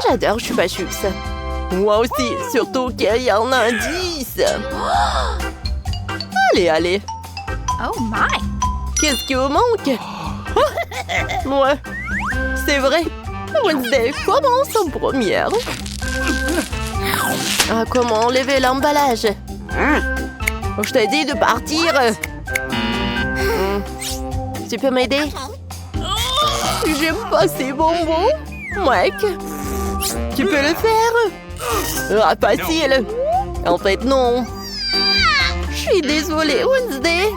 J'adore Chupa Chups. Moi aussi, surtout qu'il y a un indice. Allez. Oh my! Qu'est-ce qui vous manque? Ouais, c'est vrai. Wednesday commence en première. Ah, comment enlever l'emballage? Je t'ai dit de partir. Tu peux m'aider? J'aime pas ces bonbons. Mec, tu peux le faire? Ah, facile. En fait, non. Je suis désolée, Wednesday.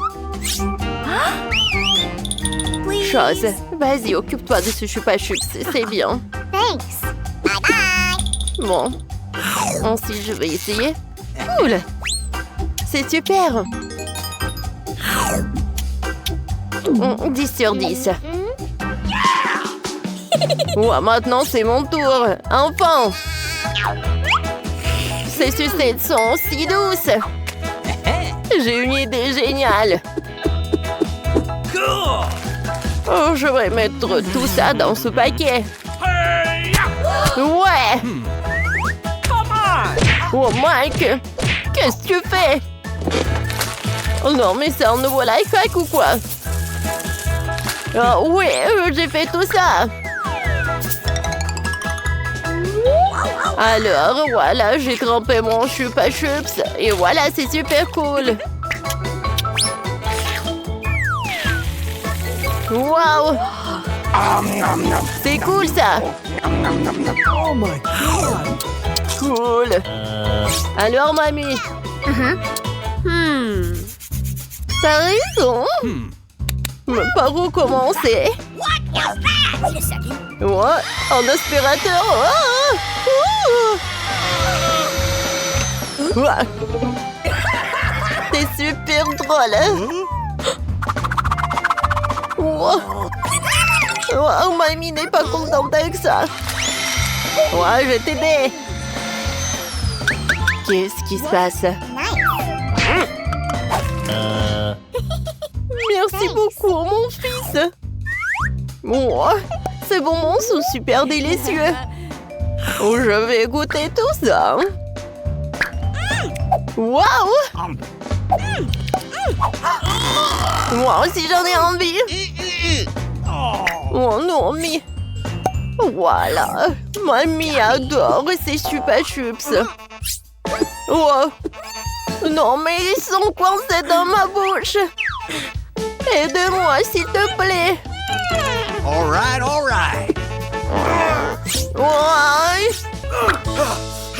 Chose, vas-y, occupe-toi de ce Chupa Chups, c'est bien. Thanks. Bye bye. Bon, ensuite je vais essayer. Cool. C'est super. 10 sur 10. Ouais, maintenant c'est mon tour. Enfin. Ces sucettes sont si douces. J'ai une idée géniale. Oh, je vais mettre tout ça dans ce paquet. Ouais. Oh, Mike, qu'est-ce que tu fais? Oh non, mais c'est un nouveau life hack ou quoi? Oh, oui, j'ai fait tout ça. Alors, voilà, j'ai trempé mon Chupa Chups. Et voilà, c'est super cool. Wow! C'est cool ça! Oh my God! Cool! Alors, mamie? T'as raison! Mais par où commencer? Ouais, un aspirateur! Ouais. C'est super drôle! Wow. Wow, mamie n'est pas contente avec ça. Ouais, je vais t'aider. Qu'est-ce qui se passe? Merci beaucoup, mon fils. Oh, ces bonbons sont super délicieux. Oh, je vais goûter tout ça. Waouh! Moi aussi, j'en ai envie. Oh non, mais... Voilà. Mamie adore ces Chupa Chups. Oh. Non, mais ils sont coincés dans ma bouche. Aide-moi, s'il te plaît. All right. Ouais.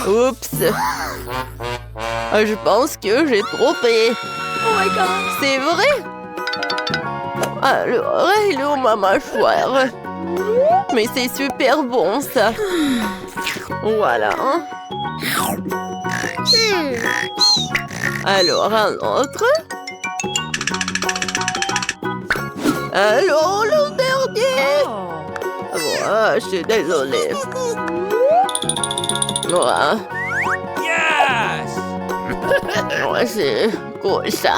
Oups. Je pense que j'ai trompé. Oh my God! C'est vrai? Alors, il est où ma mâchoire? Mais c'est super bon, ça. Voilà. Alors, un autre. Alors, le dernier. Ouais, je suis désolée. Ouais. Yes! Ouais, c'est cool, ça.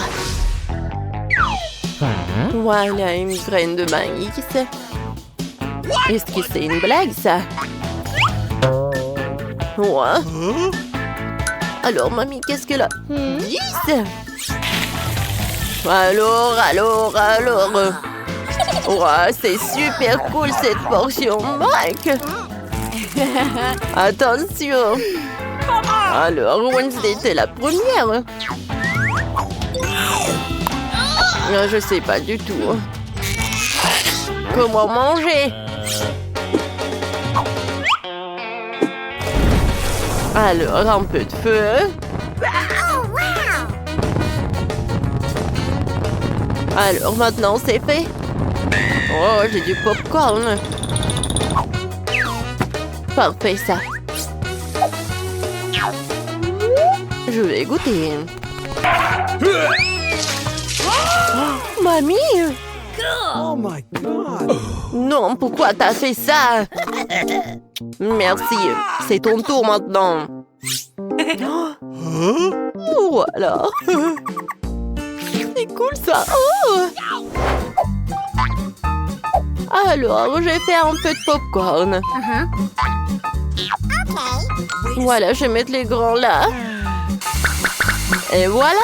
Voilà une graine de maïs. Est-ce que c'est une blague, ça? Ouais. Alors, mamie, qu'est-ce qu'elle a? 10? Alors. Ouais, c'est super cool, cette portion, Mike. Attention. Alors, Wednesday, t'es la première. Je sais pas du tout. Comment manger? Alors, un peu de feu. Alors, maintenant, c'est fait. Oh, j'ai du popcorn. Parfait, ça. Je vais goûter. Oh, mamie! Oh my God! Non, pourquoi t'as fait ça? Merci, c'est ton tour maintenant. Voilà. C'est cool ça. Oh. Alors, j'ai fait un peu de popcorn. Voilà, je vais mettre les grands là. Et voilà.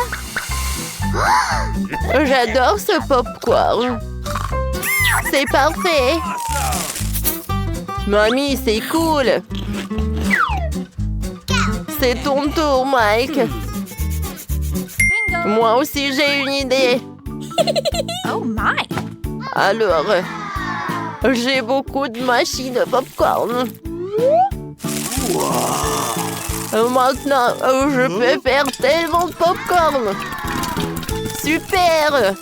J'adore ce popcorn. C'est parfait. Mamie, c'est cool. C'est ton tour, Mike. Bingo. Moi aussi, j'ai une idée. Oh my. Alors, j'ai beaucoup de machines de popcorn. Maintenant, je peux faire tellement de popcorn. Super!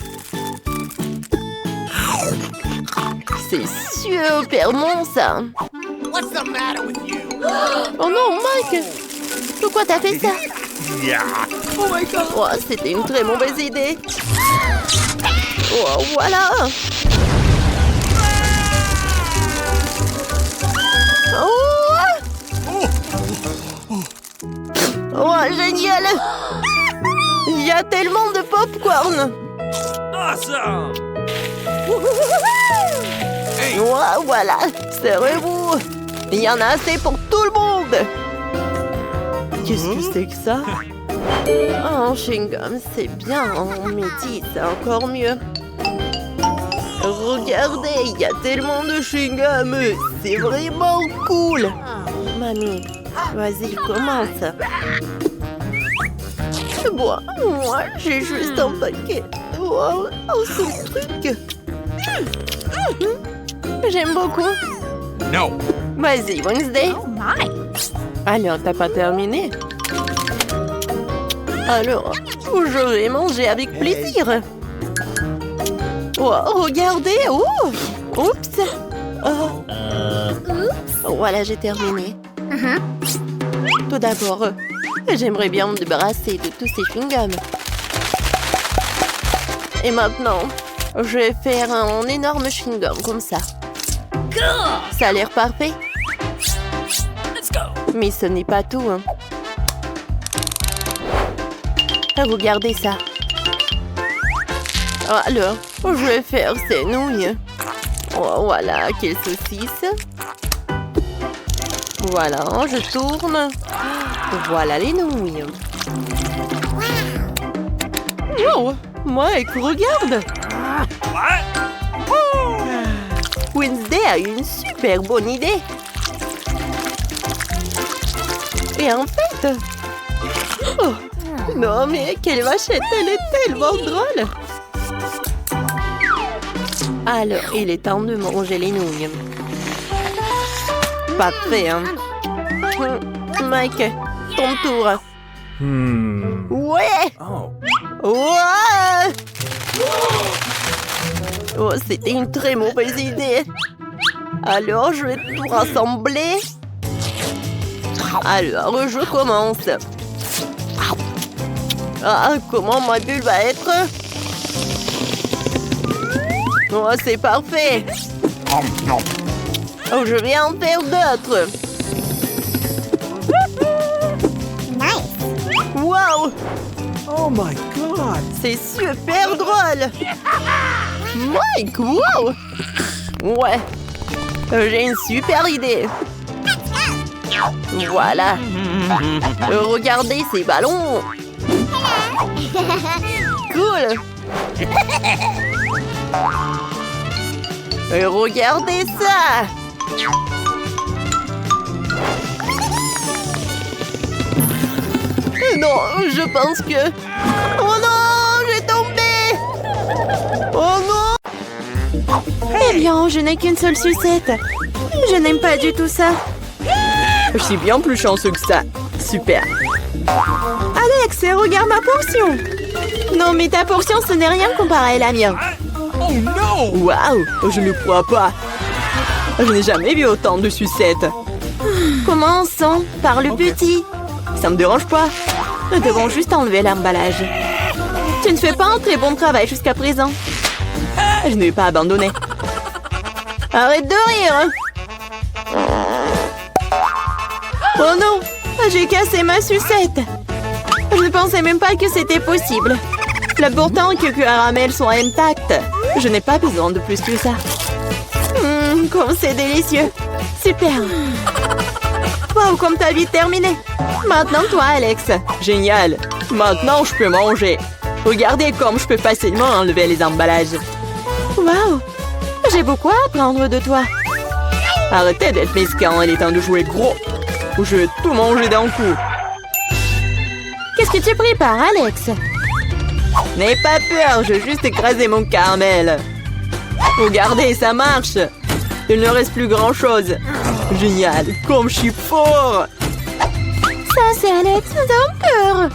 C'est super bon, ça. What's the matter with you? Oh non, Mike! Pourquoi t'as fait ça? Yeah. Oh my God! Oh, c'était une très mauvaise idée. Oh, voilà! Oh! Oh, génial! Il y a tellement de popcorn! Awesome. Oh, voilà! Serrez-vous! Il y en a assez pour tout le monde! Qu'est-ce que c'est que ça? Oh, chewing-gum, c'est bien. Mais dis, c'est encore mieux. Regardez, il y a tellement de chewing-gum. C'est vraiment cool. Mamie, vas-y, commence. Bon, moi, j'ai juste un paquet. Wow, ce truc. J'aime beaucoup. No. Vas-y, Wednesday. Oh my. Alors, t'as pas terminé? Alors, je vais manger avec plaisir. Oh, regardez! Oh! Oups! Oh. Voilà, j'ai terminé. Tout d'abord, j'aimerais bien me débarrasser de tous ces chewing-gums. Et maintenant, je vais faire un énorme chewing-gum comme ça. Ça a l'air parfait. Let's go. Mais ce n'est pas tout, hein. Regardez ça. Alors, je vais faire ces nouilles. Oh, voilà, quelle saucisse. Voilà, je tourne. Voilà les nouilles. Oh, Mike, regarde. What? Wednesday a une super bonne idée. Et en fait... Oh, non, mais quelle vachette, elle est tellement drôle. Alors, il est temps de manger les nouilles. Parfait, hein. Mike, ton tour. Ouais! Oh. Ouais! Oh, c'était une très mauvaise idée. Alors, je vais tout rassembler. Alors, je commence. Ah, comment ma bulle va être? Oh, c'est parfait. Oh, je vais en faire d'autres. Wow! Oh my God. C'est super drôle. Mike, wow! Ouais, j'ai une super idée. Voilà. Regardez ces ballons. Cool. Et regardez ça. Non, je pense que... Oh non, j'ai tombé. Oh non. Eh bien, je n'ai qu'une seule sucette. Je n'aime pas du tout ça. Je suis bien plus chanceux que ça. Super. Alex, regarde ma portion. Non, mais ta portion, ce n'est rien comparé à la mienne. Oh no. Waouh, je ne crois pas. Je n'ai jamais vu autant de sucettes. Commençons par le petit. Ça me dérange pas. Nous devons juste enlever l'emballage. Tu ne fais pas un très bon travail jusqu'à présent. Je ne vais pas abandonner. Arrête de rire. Oh non, j'ai cassé ma sucette. Je ne pensais même pas que c'était possible. L'important est que le caramel soit intact. Je n'ai pas besoin de plus que ça. Comme c'est délicieux. Super. Wow, comme t'as vite terminé. Maintenant, toi, Alex. Génial. Maintenant, je peux manger. Regardez comme je peux facilement enlever les emballages. Wow. J'ai beaucoup à apprendre de toi. Arrêtez d'être mesquin, il est temps de jouer gros. Ou je vais tout manger d'un coup. Qu'est-ce que tu prépares, Alex? N'aie pas peur, je vais juste écraser mon caramel. Regardez, ça marche. Il ne reste plus grand-chose. Génial, comme je suis fort. Ça, c'est Alex, j'ai peur.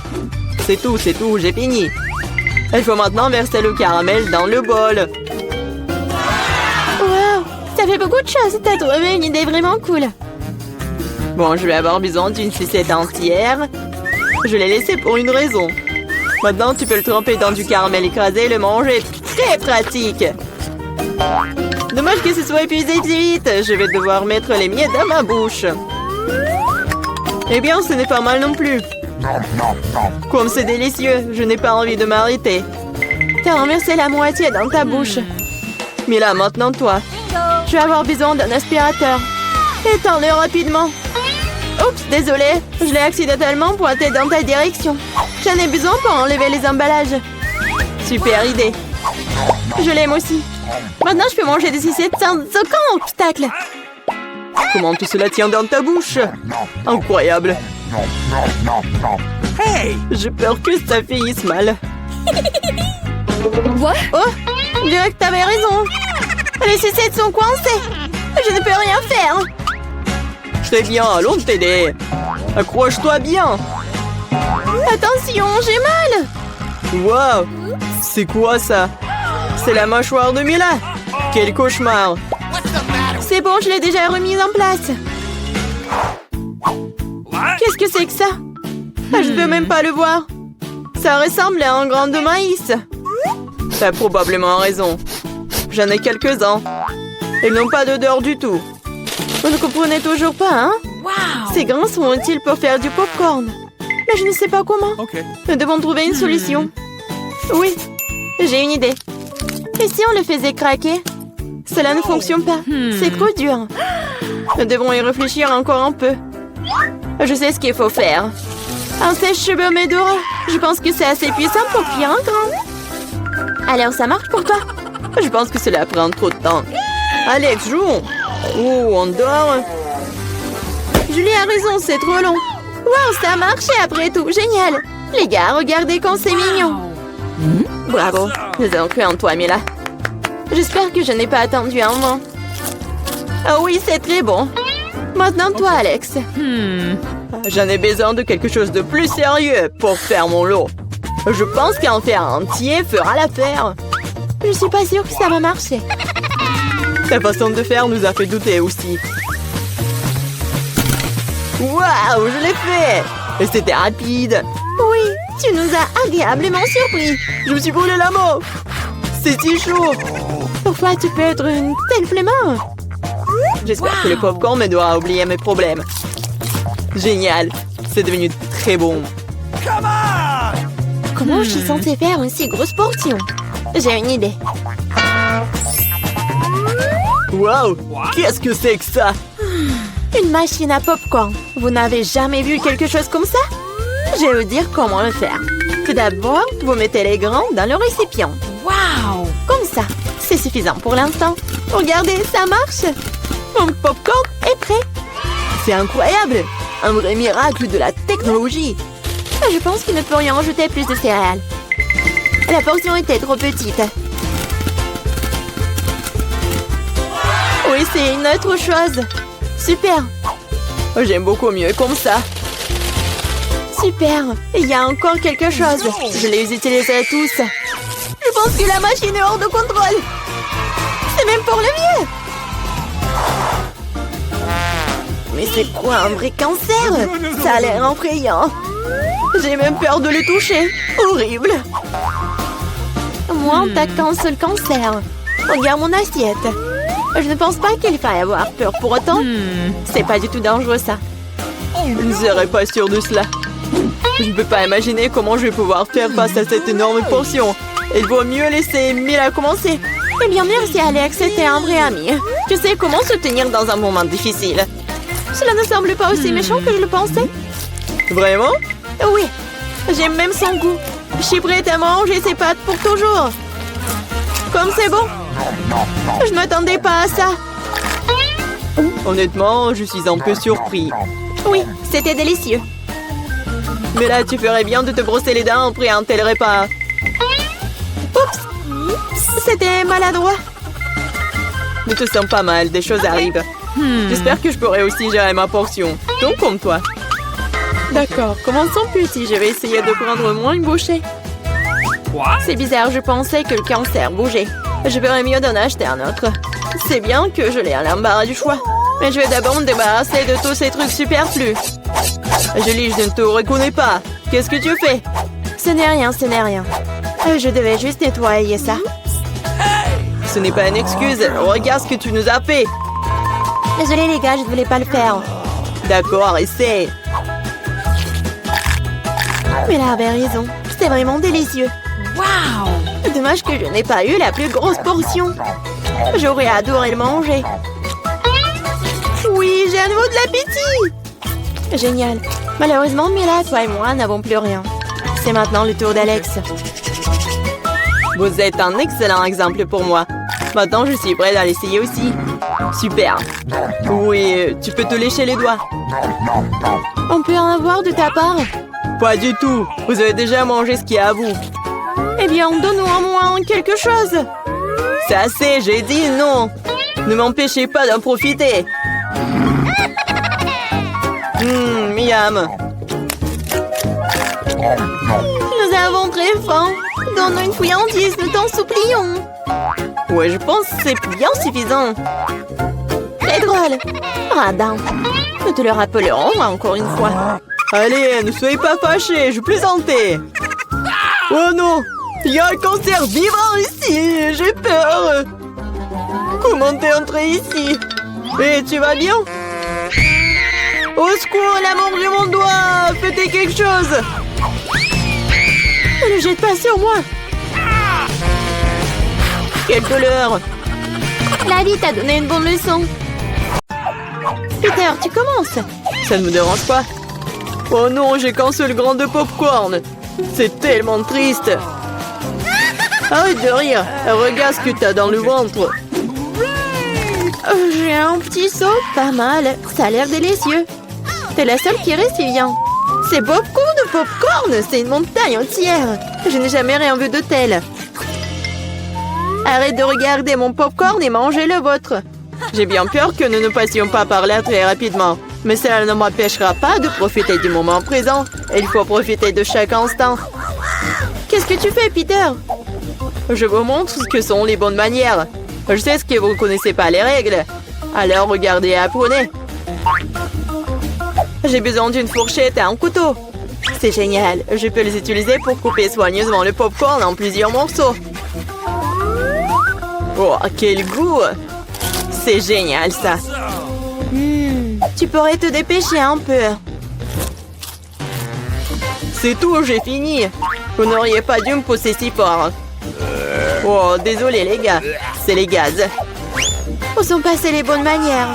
C'est tout, j'ai fini. Il faut maintenant verser le caramel dans le bol. Wow, ça fait beaucoup de choses. T'as trouvé une idée vraiment cool. Bon, je vais avoir besoin d'une sucette entière. Je l'ai laissée pour une raison. Maintenant, tu peux le tremper dans du caramel écrasé et le manger. Très pratique. Dommage que ce soit épuisé si vite. Je vais devoir mettre les miettes dans ma bouche. Eh bien, ce n'est pas mal non plus. Comme c'est délicieux, je n'ai pas envie de m'arrêter. T'as renversé la moitié dans ta bouche. Mais là, maintenant, toi. Je vais avoir besoin d'un aspirateur. Étends-le rapidement. Oups, désolé. Je l'ai accidentellement pointé dans ta direction. J'en ai besoin pour enlever les emballages. Super idée. Je l'aime aussi. Maintenant, je peux manger des sucettes sans aucun obstacle. Comment tout cela tient dans ta bouche? Incroyable. Hey! J'ai peur que ça finisse mal. What? Oh, je dirais que t'avais raison. Les sucettes sont coincées. Je ne peux rien faire. Très bien, allons t'aider. Accroche-toi bien. Attention, j'ai mal. Wow, c'est quoi ça? C'est la mâchoire de Mila. Quel cauchemar. C'est bon, je l'ai déjà remise en place. Qu'est-ce que c'est que ça? Je ne peux même pas le voir. Ça ressemble à un grain de maïs. T'as probablement raison. J'en ai quelques-uns. Ils n'ont pas d'odeur du tout. Vous ne comprenez toujours pas, hein? Wow! Ces grains sont utiles pour faire du popcorn. Mais je ne sais pas comment. Okay. Nous devons trouver une solution. Oui, j'ai une idée. Et si on le faisait craquer? Cela ne fonctionne pas. C'est trop dur. Nous devons y réfléchir encore un peu. Je sais ce qu'il faut faire. Un sèche-cheveux Medora. Je pense que c'est assez puissant pour cuire un grain. Alors, ça marche pour toi? Je pense que cela prend trop de temps. Alex, jouons. Oh, on dort. Julie a raison, c'est trop long. Wow, ça a marché après tout. Génial. Les gars, regardez comme c'est mignon. Bravo. Nous avons cru en toi, Mila. J'espère que je n'ai pas attendu un moment. Ah oui, c'est très bon. Maintenant, toi, Alex. J'en ai besoin de quelque chose de plus sérieux pour faire mon lot. Je pense qu'un fer entier fera l'affaire. Je suis pas sûre que ça va marcher. Ta façon de faire nous a fait douter aussi. Waouh, je l'ai fait! Et c'était rapide. Oui, tu nous as agréablement surpris. Je me suis brûlé la main. C'est si chaud. Pourquoi tu peux être une telle flemmard? J'espère que le popcorn me doit oublier mes problèmes. Génial. C'est devenu très bon. Come on! Comment je suis censée faire une si grosse portion? J'ai une idée. Wow! Qu'est-ce que c'est que ça? Une machine à popcorn. Vous n'avez jamais vu quelque chose comme ça? Je vais vous dire comment le faire. Tout d'abord, vous mettez les grains dans le récipient. Wow! Comme ça. C'est suffisant pour l'instant. Regardez, ça marche. Mon popcorn est prêt. C'est incroyable. Un vrai miracle de la technologie. Je pense qu'il ne peut rien ajouter plus de céréales. La portion était trop petite. Oui, c'est une autre chose. Super. J'aime beaucoup mieux comme ça. Super. Il y a encore quelque chose. Je les utiliserai tous. Je pense que la machine est hors de contrôle. C'est même pour le mieux. Mais c'est quoi un vrai cancer? Ça a l'air effrayant. J'ai même peur de le toucher. Horrible. Moi, t'as qu'un seul cancer. Regarde mon assiette. Je ne pense pas qu'il faille avoir peur pour autant. C'est pas du tout dangereux, ça. Je ne serais pas sûre de cela. Je ne peux pas imaginer comment je vais pouvoir faire face à cette énorme portion. Il vaut mieux laisser Mila commencer. Eh bien, merci, Alex. C'était un vrai ami. Tu sais comment se tenir dans un moment difficile. Cela ne semble pas aussi méchant que je le pensais. Vraiment? Oui, j'aime même son goût. Je suis prête à manger ses pâtes pour toujours. Comme c'est bon. Je ne m'attendais pas à ça. Honnêtement, je suis un peu surpris. Oui, c'était délicieux. Mais là, tu ferais bien de te brosser les dents après un tel repas. Oups, c'était maladroit. Ne te sens pas mal, des choses arrivent. J'espère que je pourrai aussi gérer ma portion. Donc comme toi. D'accord, commençons petit. Je vais essayer de prendre moins une bouchée. C'est bizarre, je pensais que le cancer bougeait. Je ferais mieux d'en acheter un autre. C'est bien que je l'ai à l'embarras du choix. Mais je vais d'abord me débarrasser de tous ces trucs superflus. Julie, je ne te reconnais pas. Qu'est-ce que tu fais? Ce n'est rien, ce n'est rien. Je devais juste nettoyer ça. Ce n'est pas une excuse. Regarde ce que tu nous as fait. Désolée les gars, je ne voulais pas le faire. D'accord, essaie. Mais là avait raison. C'est vraiment délicieux. Wow! Dommage que je n'ai pas eu la plus grosse portion. J'aurais adoré le manger. Oui, j'ai à nouveau de l'appétit. Génial. Malheureusement, Mila, toi et moi n'avons plus rien. C'est maintenant le tour d'Alex. Vous êtes un excellent exemple pour moi. Maintenant, je suis prête à l'essayer aussi. Super. Oui, tu peux te lécher les doigts. On peut en avoir de ta part? Pas du tout. Vous avez déjà mangé ce qui est à vous. Eh bien, donne-nous au moins quelque chose. C'est assez, j'ai dit non. Ne m'empêchez pas d'en profiter. Miam. Nous avons très faim. Donne-nous une friandise, nous t'en supplions. Ouais, je pense que c'est bien suffisant. Très drôle. Radin. Nous te le rappellerons encore une fois. Allez, ne soyez pas fâchés, je plaisantais. Oh non, il y a un cancer vivant ici, j'ai peur. Comment t'es entré ici? Et tu vas bien? Au secours, elle a mangé mon doigt. Faites quelque chose. Ne le jette pas sur moi. Quelle douleur. La vie t'a donné une bonne leçon. Peter, tu commences. Ça ne me dérange pas. Oh non, j'ai qu'un seul grain de popcorn. C'est tellement triste. Arrête de rire. Regarde ce que t'as dans le ventre. J'ai un petit saut, pas mal. Ça a l'air délicieux. T'es la seule qui reste vivant. C'est beaucoup de popcorn, c'est une montagne entière. Je n'ai jamais rien vu de tel. Arrête de regarder mon popcorn et mangez le vôtre. J'ai bien peur que nous ne passions pas par là très rapidement. Mais cela ne m'empêchera pas de profiter du moment présent. Il faut profiter de chaque instant. Qu'est-ce que tu fais, Peter? Je vous montre ce que sont les bonnes manières. Je sais que vous ne connaissez pas les règles. Alors regardez et apprenez. J'ai besoin d'une fourchette et un couteau. C'est génial. Je peux les utiliser pour couper soigneusement le popcorn en plusieurs morceaux. Oh, quel goût! C'est génial, ça. Tu pourrais te dépêcher un peu. C'est tout, j'ai fini. Vous n'auriez pas dû me pousser si fort. Oh, désolé les gars. C'est les gaz. Où sont passées les bonnes manières?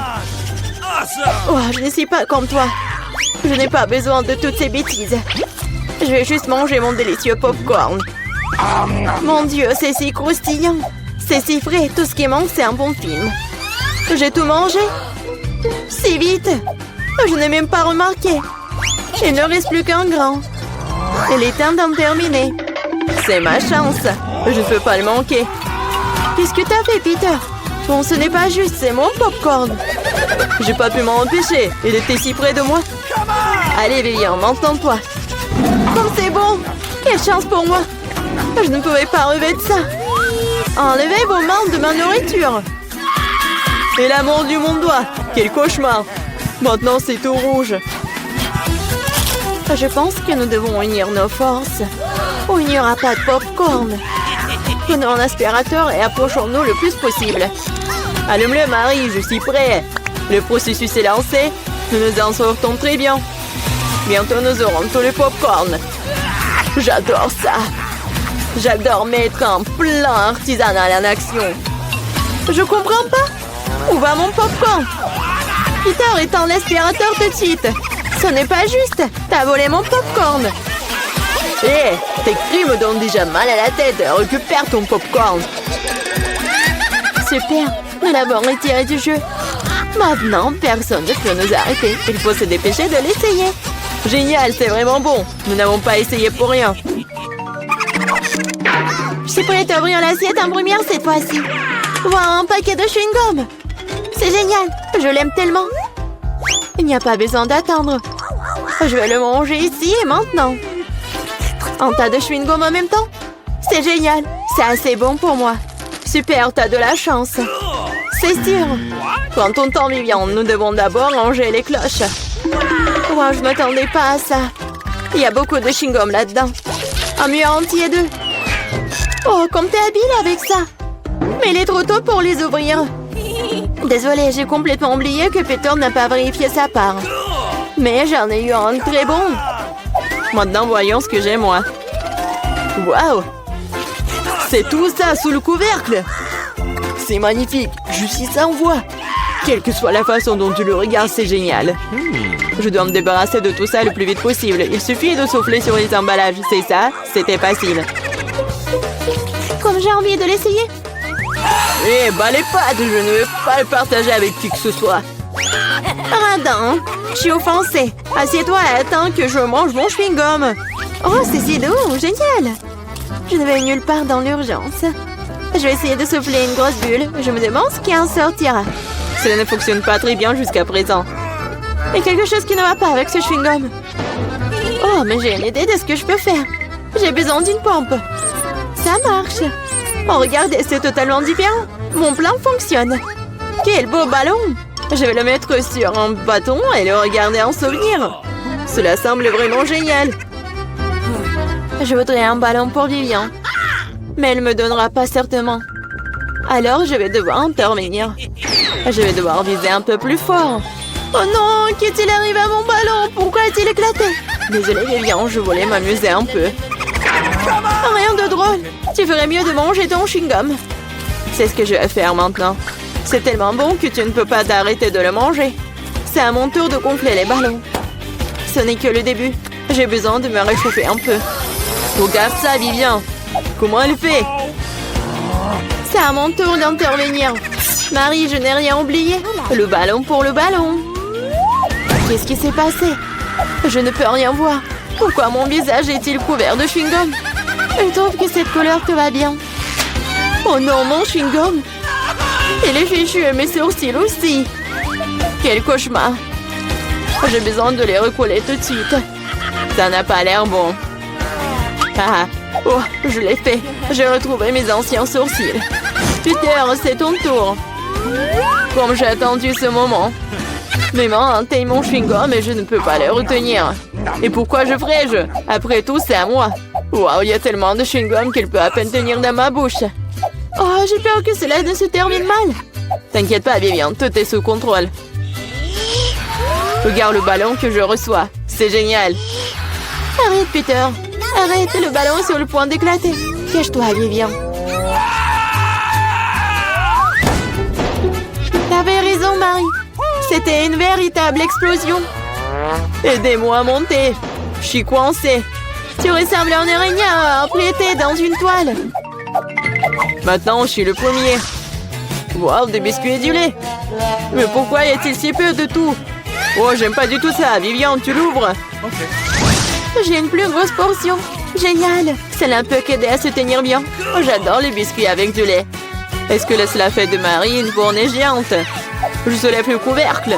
Oh, je ne suis pas comme toi. Je n'ai pas besoin de toutes ces bêtises. Je vais juste manger mon délicieux popcorn. Mon Dieu, c'est si croustillant. C'est si frais. Tout ce qui manque, c'est un bon film. J'ai tout mangé. Si vite. Je n'ai même pas remarqué. Il ne reste plus qu'un grain. Il est temps d'en terminer. C'est ma chance. Je ne peux pas le manquer. Qu'est-ce que t'as fait, Peter? Bon, ce n'est pas juste, c'est mon popcorn. J'ai pas pu m'en empêcher. Il était si près de moi. Allez, Vivian, m'entends-toi. Comme c'est bon. Quelle chance pour moi. Je ne pouvais pas relever de ça. Enlevez vos mains de ma nourriture. Et la mordu mon doigt. Quel cauchemar. Maintenant, c'est tout rouge. Je pense que nous devons unir nos forces. Ou il n'y aura pas de popcorn. Prenons un aspirateur et approchons-nous le plus possible. Allume-le, Marie, je suis prêt. Le processus est lancé. Nous nous en sortons très bien. Bientôt, nous aurons tout le popcorn. J'adore ça. J'adore mettre un plan artisanal en action. Je comprends pas. Où va mon popcorn? Peter, éteins l'aspirateur tout de suite. Ce n'est pas juste. T'as volé mon popcorn. Hé, tes cris me donnent déjà mal à la tête. Récupère ton popcorn. Super, nous l'avons retiré du jeu. Maintenant, personne ne peut nous arrêter. Il faut se dépêcher de l'essayer. Génial, c'est vraiment bon. Nous n'avons pas essayé pour rien. Je suis prête à ouvrir l'assiette en première cette fois-ci. Voilà un paquet de chewing-gum. C'est génial, je l'aime tellement. Il n'y a pas besoin d'attendre. Je vais le manger ici et maintenant. Un tas de chewing-gum en même temps. C'est génial, c'est assez bon pour moi. Super, t'as de la chance. C'est sûr. Prends ton temps, Vivian. Nous devons d'abord ranger les cloches. Wow, je m'attendais pas à ça. Il y a beaucoup de chewing-gum là-dedans. Un mur entier d'eux. Oh, comme t'es habile avec ça. Mais il est trop tôt pour les ouvrir. Désolée, j'ai complètement oublié que Peter n'a pas vérifié sa part. Mais j'en ai eu un très bon. Maintenant, voyons ce que j'ai, moi. Waouh! C'est tout ça sous le couvercle! C'est magnifique! Je suis sans voix! Quelle que soit la façon dont tu le regardes, c'est génial! Je dois me débarrasser de tout ça le plus vite possible. Il suffit de souffler sur les emballages. C'est ça? C'était facile. Comme j'ai envie de l'essayer. Eh, bah les pattes! Je ne vais pas le partager avec qui que ce soit. Radin, je suis offensée. Assieds-toi et attends que je mange mon chewing-gum. Oh, c'est si doux, génial. Je ne vais nulle part dans l'urgence. Je vais essayer de souffler une grosse bulle. Je me demande ce qui en sortira. Cela ne fonctionne pas très bien jusqu'à présent. Il y a quelque chose qui ne va pas avec ce chewing-gum. Oh, mais j'ai une idée de ce que je peux faire. J'ai besoin d'une pompe. Ça marche. Oh, regardez, c'est totalement différent. Mon plan fonctionne. Quel beau ballon. Je vais le mettre sur un bâton et le regarder en souvenir. Cela semble vraiment génial. Je voudrais un ballon pour Vivian. Mais elle ne me donnera pas certainement. Alors, je vais devoir intervenir. Je vais devoir viser un peu plus fort. Oh non, qu'est-il arrivé à mon ballon? Pourquoi a-t-il éclaté? Désolée, Vivian, je voulais m'amuser un peu. Rien de drôle. Tu ferais mieux de manger ton chewing-gum. C'est ce que je vais faire maintenant. C'est tellement bon que tu ne peux pas t'arrêter de le manger. C'est à mon tour de gonfler les ballons. Ce n'est que le début. J'ai besoin de me réchauffer un peu. Regarde ça, Vivian. Comment elle fait? C'est à mon tour d'intervenir. Marie, je n'ai rien oublié. Le ballon pour le ballon. Qu'est-ce qui s'est passé? Je ne peux rien voir. Pourquoi mon visage est-il couvert de chewing-gum? Je trouve que cette couleur te va bien. Oh non, mon chewing-gum. Il est fichu et mes sourcils aussi. Quel cauchemar. J'ai besoin de les recoller tout de suite. Ça n'a pas l'air bon. Ah, oh, je l'ai fait. J'ai retrouvé mes anciens sourcils. Peter, c'est ton tour. Comme j'ai attendu ce moment. Mes mains atteignent mon chewing-gum et je ne peux pas les retenir. Et pourquoi je ferais-je? Après tout, c'est à moi. Waouh, il y a tellement de chewing-gum qu'il peut à peine tenir dans ma bouche. Oh, j'ai peur que cela ne se termine mal. T'inquiète pas, Vivian, tout est sous contrôle. Regarde le ballon que je reçois. C'est génial. Arrête, Peter. Arrête, le ballon est sur le point d'éclater. Cache-toi, Vivian. T'avais raison, Marie. C'était une véritable explosion. Aidez-moi à monter. Je suis coincée. Tu ressembles à un araignée empiété dans une toile. Maintenant, je suis le premier. Wow, des biscuits et du lait. Mais pourquoi y a-t-il si peu de tout? Oh, j'aime pas du tout ça. Vivian, tu l'ouvres? J'ai une plus grosse portion. Génial. Cela peut qu'aider à se tenir bien. Oh, j'adore les biscuits avec du lait. Est-ce que cela fait de Marie une fournée géante? Je soulève le couvercle.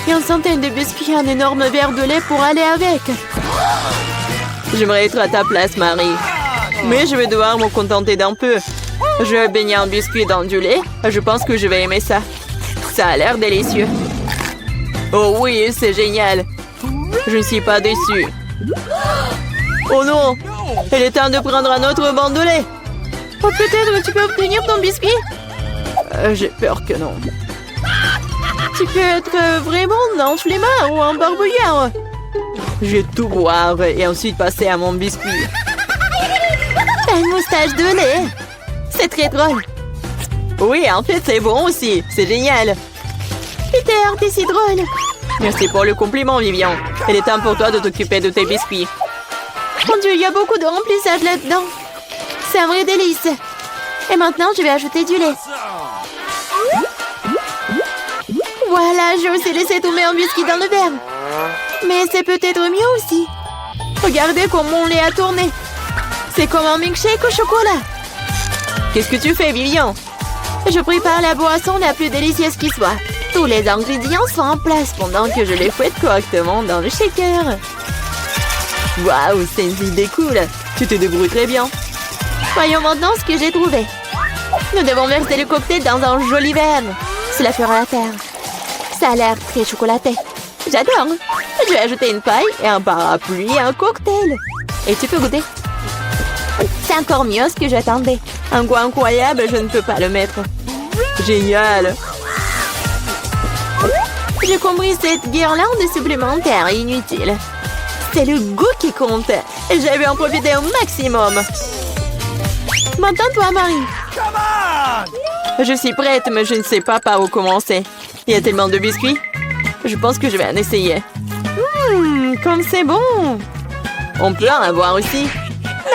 Et une centaine de biscuits, un énorme verre de lait pour aller avec. J'aimerais être à ta place, Marie. Mais je vais devoir me contenter d'un peu. Je vais baigner un biscuit dans du lait. Je pense que je vais aimer ça. Ça a l'air délicieux. Oh oui, c'est génial. Je ne suis pas déçue. Oh non! Il est temps de prendre un autre banc de lait. Oh, peut-être tu peux obtenir ton biscuit? J'ai peur que non. Tu peux être vraiment un flemmard ou un barbouillard. Je vais tout boire et ensuite passer à mon biscuit. T'as une moustache de lait. C'est très drôle. Oui, en fait, c'est bon aussi. C'est génial. Peter, t'es si drôle. Merci pour le compliment, Vivian. Il est temps pour toi de t'occuper de tes biscuits. Mon Dieu, il y a beaucoup de remplissage là-dedans. C'est un vrai délice. Et maintenant, je vais ajouter du lait. Voilà, j'ai aussi laissé tomber un biscuit dans le verre. Mais c'est peut-être mieux aussi. Regardez comment mon lait a tourné. C'est comme un milkshake au chocolat. Qu'est-ce que tu fais, Vivian? Je prépare la boisson la plus délicieuse qui soit. Tous les ingrédients sont en place pendant que je les fouette correctement dans le shaker. Waouh, c'est une idée cool. Tu te débrouilles très bien. Voyons maintenant ce que j'ai trouvé. Nous devons verser le cocktail dans un joli verre. Cela fera l'affaire. Ça a l'air très chocolaté. J'adore. Je vais ajouter une paille et un parapluie et un cocktail. Et tu peux goûter. C'est encore mieux ce que j'attendais. Un goût incroyable, je ne peux pas le mettre. Génial. J'ai compris cette guirlande supplémentaire et inutile. C'est le goût qui compte. Et je vais en profiter au maximum. Maintenant, toi, Marie. Come on! Je suis prête, mais je ne sais pas par où commencer. Il y a tellement de biscuits. Je pense que je vais en essayer. Comme c'est bon. On peut en avoir aussi.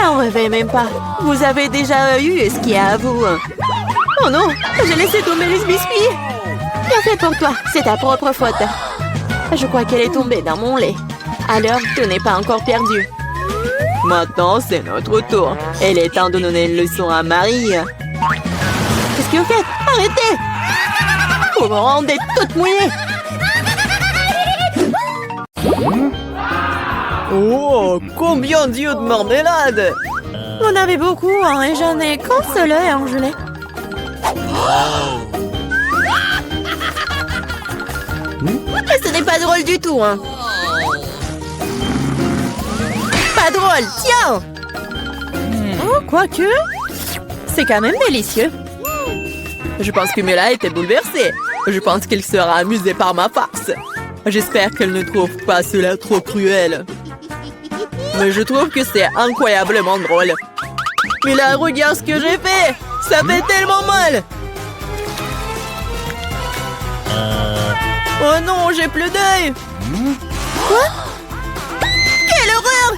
N'en rêvez même pas. Vous avez déjà eu ce qu'il y a à vous. Oh non, j'ai laissé tomber les biscuits. Bien fait pour toi, c'est ta propre faute. Je crois qu'elle est tombée dans mon lait. Alors, tout n'est pas encore perdu. Maintenant, c'est notre tour. Il est temps de donner une leçon à Marie. Qu'est-ce que vous faites? Arrêtez! Vous me rendez toute mouillée. Oh, combien d'yeux de marmelade! Vous en avez beaucoup, hein, et j'en ai qu'un seul œil en gelée. Et ce n'est pas drôle du tout, hein. Pas drôle, tiens! Oh, quoique, c'est quand même délicieux. Je pense que Mila était bouleversée. Je pense qu'elle sera amusée par ma farce. J'espère qu'elle ne trouve pas cela trop cruel. Mais je trouve que c'est incroyablement drôle. Mila, regarde ce que j'ai fait! Ça fait tellement mal! Oh non, j'ai plus d'œil! Quoi? Quelle horreur!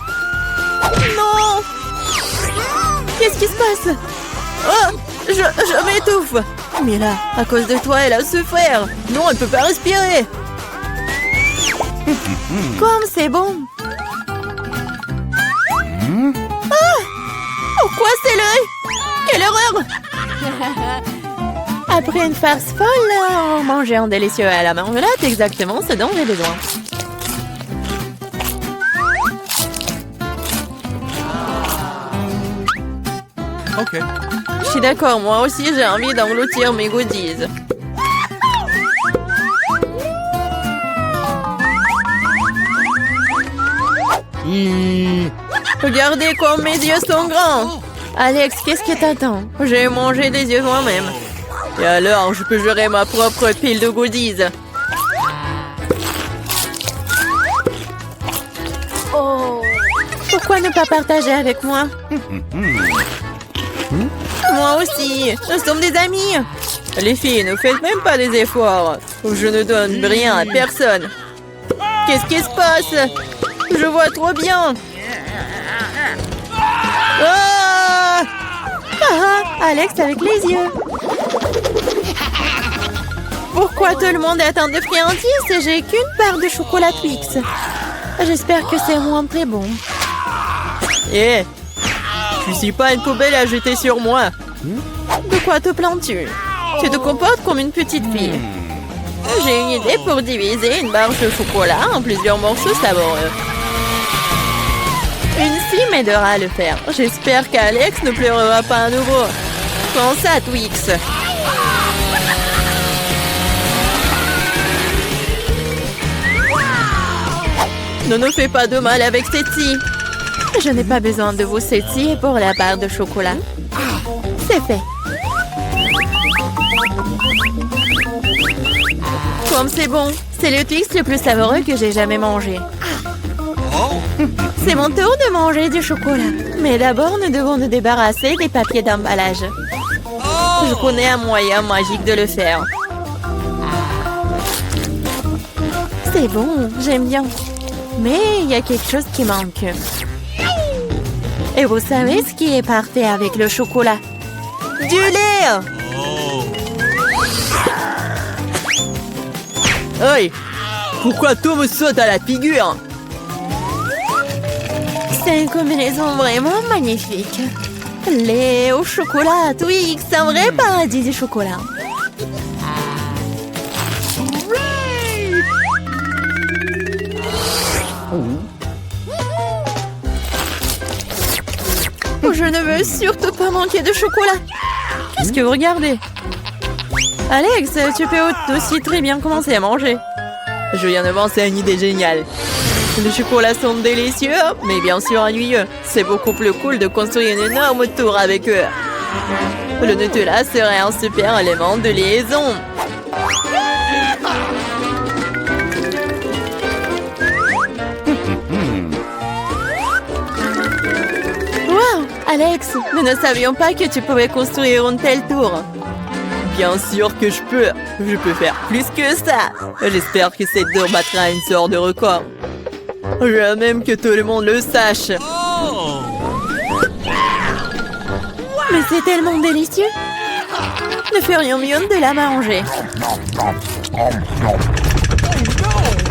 Non! Qu'est-ce qui se passe? Oh! Je m'étouffe! Mila, à cause de toi, elle a souffert. Non, elle ne peut pas respirer! Comme c'est bon! Ah! Pourquoi c'est l'œil? Quelle horreur! Après une farce folle, manger un délicieux à la marmelade, exactement ce dont j'ai besoin. Ok. Je suis d'accord, moi aussi j'ai envie d'engloutir mes goodies. Regardez comme mes yeux sont grands. Alex, qu'est-ce que t'attends? J'ai mangé des yeux moi-même. Et alors, je peux gérer ma propre pile de goodies. Pourquoi ne pas partager avec moi? Moi aussi, nous sommes des amis. Les filles, ne faites même pas des efforts. Je ne donne rien à personne. Qu'est-ce qui se passe? Je vois trop bien. Ah! Alex avec les yeux. Pourquoi tout le monde attend de friandises et j'ai qu'une part de chocolat Twix? J'espère que c'est moins très bon. Eh, tu suis pas une poubelle à jeter sur moi. De quoi te plains-tu? Tu te comportes comme une petite fille. J'ai une idée pour diviser une barre de chocolat en plusieurs morceaux savoureux. Une fille m'aidera à le faire. J'espère qu'Alex ne pleurera pas à nouveau. Prends ça, Twix. Ne nous fais pas de mal avec Cétie. Je n'ai pas besoin de vous, Cétie, pour la barre de chocolat. C'est fait. Comme c'est bon. C'est le Twix le plus savoureux que j'ai jamais mangé. C'est mon tour de manger du chocolat. Mais d'abord, nous devons nous débarrasser des papiers d'emballage. Je connais un moyen magique de le faire. C'est bon, j'aime bien. Mais il y a quelque chose qui manque. Et vous savez ce qui est parfait avec le chocolat? Du lait! Hey! Pourquoi tout me saute à la figure? C'est une combinaison vraiment magnifique. Lait au chocolat, Twix, c'est un vrai paradis du chocolat. Je ne veux surtout pas manquer de chocolat. Qu'est-ce que vous regardez? Alex, tu peux aussi très bien commencer à manger. Je viens de penser à une idée géniale. Les chocolats sont délicieux, mais bien sûr ennuyeux. C'est beaucoup plus cool de construire une énorme tour avec eux. Le Nutella serait un super élément de liaison. Wow, Alex, nous ne savions pas que tu pouvais construire une telle tour. Bien sûr que je peux. Je peux faire plus que ça. J'espère que cette tour battra une sorte de record. Je veux même que tout le monde le sache. Mais c'est tellement délicieux. Nous ferions mieux de la manger.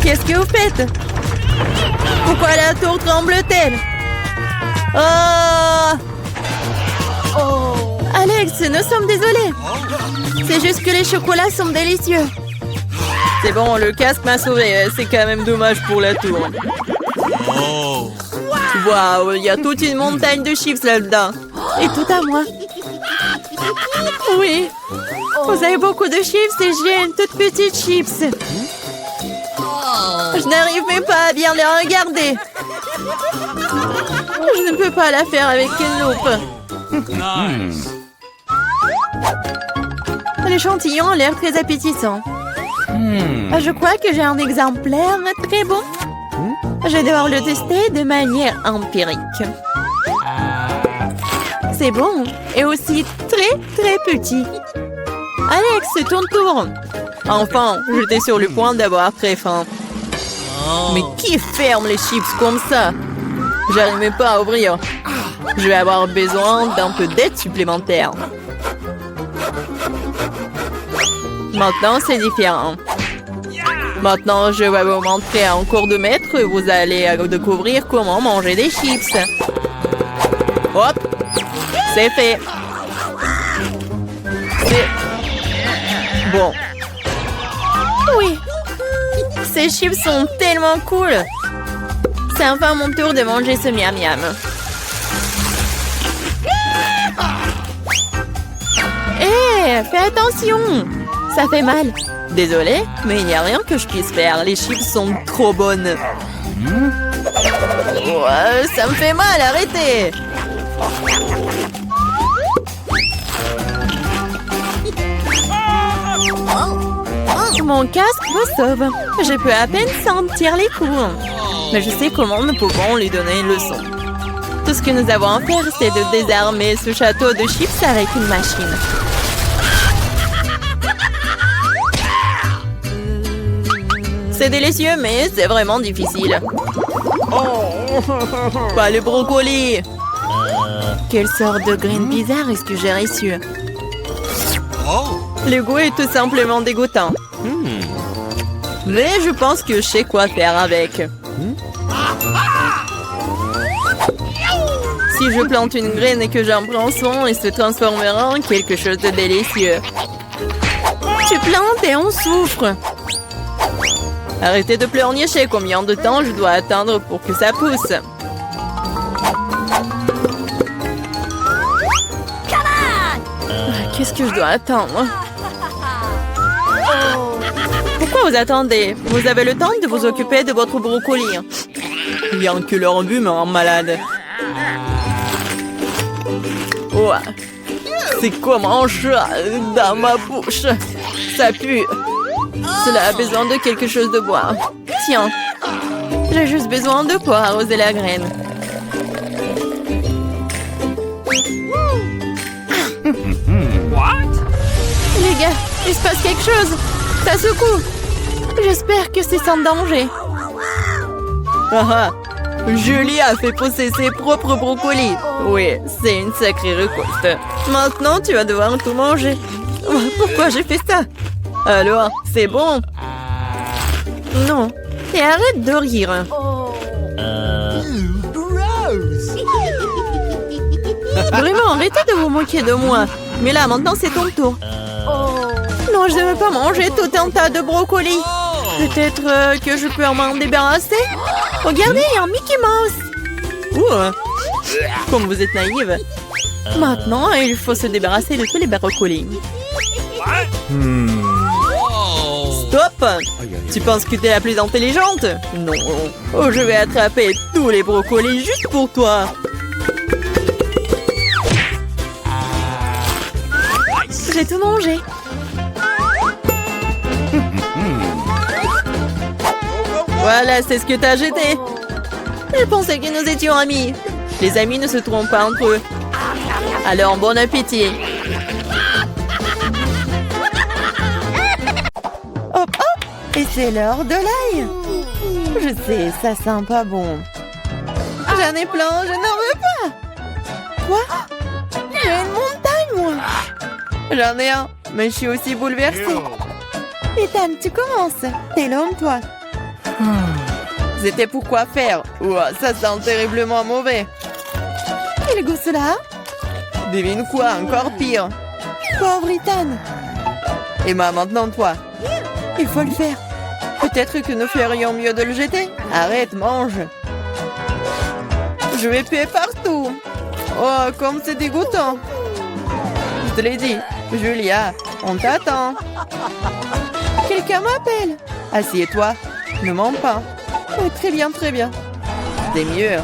Qu'est-ce que vous faites? Pourquoi la tour tremble-t-elle? Oh! Alex, nous sommes désolés. C'est juste que les chocolats sont délicieux. C'est bon, le casque m'a sauvé. C'est quand même dommage pour la tour. Waouh, il y a toute une montagne de chips là-dedans. Et tout à moi. Oui. Vous avez beaucoup de chips et j'ai une toute petite chips. Je n'arrive même pas à bien les regarder. Je ne peux pas la faire avec une loupe. L'échantillon a l'air très appétissant. Je crois que j'ai un exemplaire très bon. Je vais devoir le tester de manière empirique. C'est bon et aussi très très petit. Alex, c'est ton tour. Enfin, j'étais sur le point d'avoir très faim. Mais qui ferme les chips comme ça? J'arrive même pas à ouvrir. Je vais avoir besoin d'un peu d'aide supplémentaire. Maintenant, c'est différent. Maintenant, je vais vous montrer en cours de maître. Vous allez découvrir comment manger des chips. Hop! C'est fait. C'est bon. Oui. Ces chips sont tellement cool. C'est enfin mon tour de manger ce miam miam. Hé, fais attention. Ça fait mal. Désolée, mais il n'y a rien que je puisse faire. Les chips sont trop bonnes. Ouais, ça me fait mal, arrêtez. Mon casque me sauve. Je peux à peine sentir les coups. Mais je sais comment nous pouvons lui donner une leçon. Tout ce que nous avons à faire, c'est de désarmer ce château de chips avec une machine. C'est délicieux, mais c'est vraiment difficile. Pas le brocoli. Quelle sorte de graine bizarre est-ce que j'ai reçu? Le goût est tout simplement dégoûtant. Mais je pense que je sais quoi faire avec. Si je plante une graine et que j'en prends soin, il se transformera en quelque chose de délicieux. Tu plantes et on souffre. Arrêtez de pleurnicher. Combien de temps je dois attendre pour que ça pousse? Qu'est-ce que je dois attendre? Pourquoi vous attendez? Vous avez le temps de vous occuper de votre brocoli. Rien que leur but me rend malade. Oh, c'est comme un chat dans ma bouche. Ça pue. Cela a besoin de quelque chose de boire. Tiens, j'ai juste besoin de quoi arroser la graine. What? Les gars, il se passe quelque chose. Ça secoue. J'espère que c'est sans danger. Ah ah. Julie a fait pousser ses propres brocolis. Oui, c'est une sacrée récolte. Maintenant, tu vas devoir tout manger. Oh, pourquoi j'ai fait ça? Alors, c'est bon? Non. Et arrête de rire. Vraiment, arrêtez de vous moquer de moi. Mais là, maintenant, c'est ton tour. Non, je ne veux pas manger tout un tas de brocolis. Peut-être que je peux m'en débarrasser. Regardez, il y a un Mickey Mouse. Ouh. Comme vous êtes naïve. Maintenant, il faut se débarrasser de tous les brocolis. Stop! Tu penses que t'es la plus intelligente? Non. Oh, je vais attraper tous les brocolis juste pour toi. J'ai tout mangé. Voilà, c'est ce que t'as jeté. Je pensais que nous étions amis. Les amis ne se trompent pas entre eux. Alors, bon appétit. Hop, hop. Et c'est l'heure de l'ail. Je sais, ça sent pas bon. J'en ai plein, je n'en veux pas. Quoi? J'ai une montagne, moi. J'en ai un, mais je suis aussi bouleversée. Ethan, tu commences. T'es l'homme, toi. C'était pour quoi faire? Ouah, ça sent terriblement mauvais. Quel goût cela? Devine quoi, encore pire. Pauvre Ethan. Emma, maintenant toi. Il faut le faire. Peut-être que nous ferions mieux de le jeter. Arrête, mange. Je vais puer partout. Oh, comme c'est dégoûtant. Je te l'ai dit, Julia, on t'attend. Quelqu'un m'appelle. Assieds-toi, ne mens pas. Oh, très bien, très bien. C'est mieux.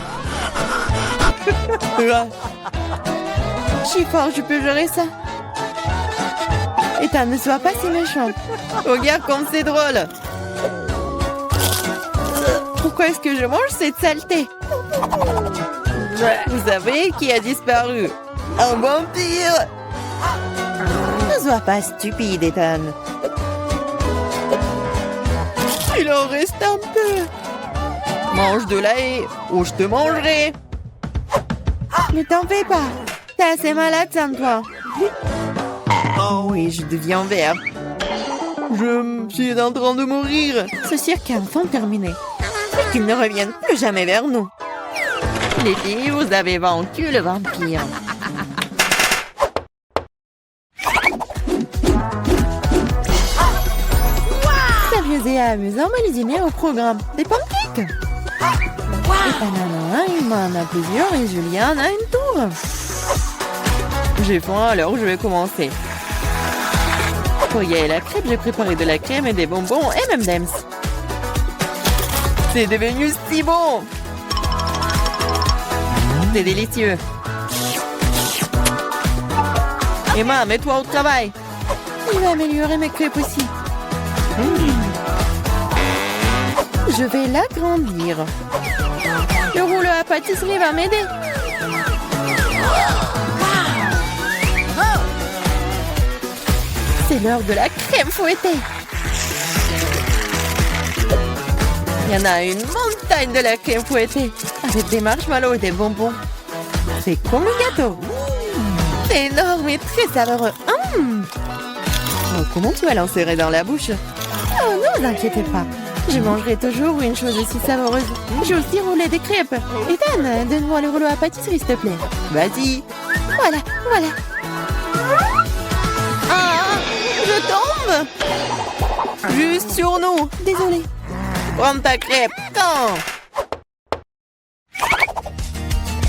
Je suis fort, je peux gérer ça. Ethan, ne sois pas si méchant. Regarde comme c'est drôle. Pourquoi est-ce que je mange cette saleté? Vous savez qui a disparu? Un vampire. Ne sois pas stupide, Ethan. Il en reste un peu. Mange de l'ail ou je te mangerai. Ne t'en fais pas. T'es assez malade sans toi. Oh oui, je deviens vert. Je suis en train de mourir. Ce cirque est enfin terminé. Et qu'ils ne reviennent plus jamais vers nous. Les filles, vous avez vaincu le vampire. Sérieux et amusant, mais les dîners au programme. Des pancakes. Ethan en a un, Emma en a plusieurs et Julia en a une tour. J'ai faim, alors je vais commencer. Pour y aller la crêpe, j'ai préparé de la crème et des bonbons M&M's. C'est devenu si bon! C'est délicieux. Emma, mets-toi au travail. Il va améliorer mes crêpes aussi. Je vais l'agrandir. Le rouleau à pâtisserie va m'aider. C'est l'heure de la crème fouettée. Il y en a une montagne de la crème fouettée avec des marshmallows et des bonbons. C'est comme un gâteau. C'est énorme et très savoureux. Oh, comment tu vas l'insérer dans la bouche? Oh, ne vous inquiétez pas. Je mangerai toujours une chose aussi savoureuse. J'ai aussi roulé des crêpes. Ethan, donne-moi le rouleau à pâtisserie, s'il te plaît. Vas-y. Voilà, voilà. Ah, je tombe. Juste sur nous. Désolée. Prends ta crêpe. Quand?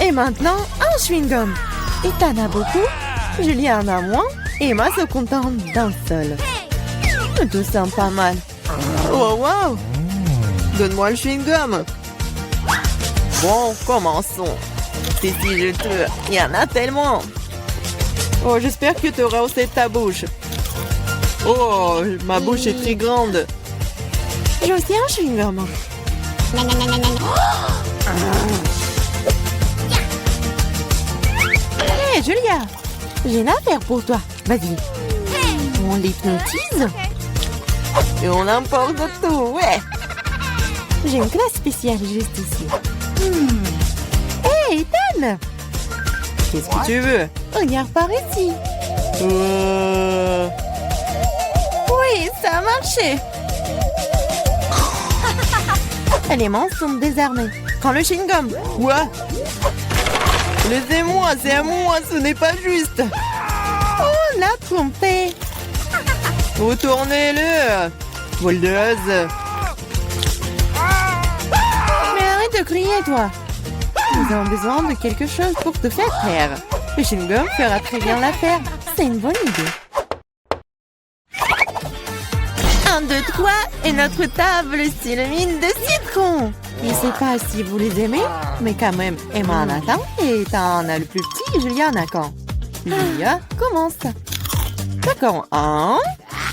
Et maintenant, un chewing-gum. Ethan a beaucoup, Julia en a moins, et Emma se contente d'un seul. Tout sent pas mal. Oh, wow! Donne-moi le chewing-gum. Bon, commençons. Si je te... Il y en a tellement. Oh, j'espère que tu auras aussi ta bouche. Oh, ma bouche est très grande. J'ai aussi un chewing-gum. Hé, Julia, j'ai une affaire pour toi. Vas-y. On l'hypnotise. Et on emporte tout, ouais. J'ai une classe spéciale juste ici. Hey, Ethan! Qu'est-ce que tu veux? Regarde par ici. Oui, ça a marché. Les monstres sont désarmés. Prends le chewing-gum. Quoi? Laissez-moi, c'est à moi, ce n'est pas juste. Oh, on l'a trompé. Retournez-le. Voldeuse. Mais arrête de crier, toi. Nous avons besoin de quelque chose pour te faire taire. Le chewing-gum fera très bien l'affaire. C'est une bonne idée. 1, 2, 3 et notre table s'illumine de citron. Je ne sais pas si vous les aimez, mais quand même, Emma en attend et Ethan a le plus petit, Julia en a quand. Julia, commence. D'accord, hein?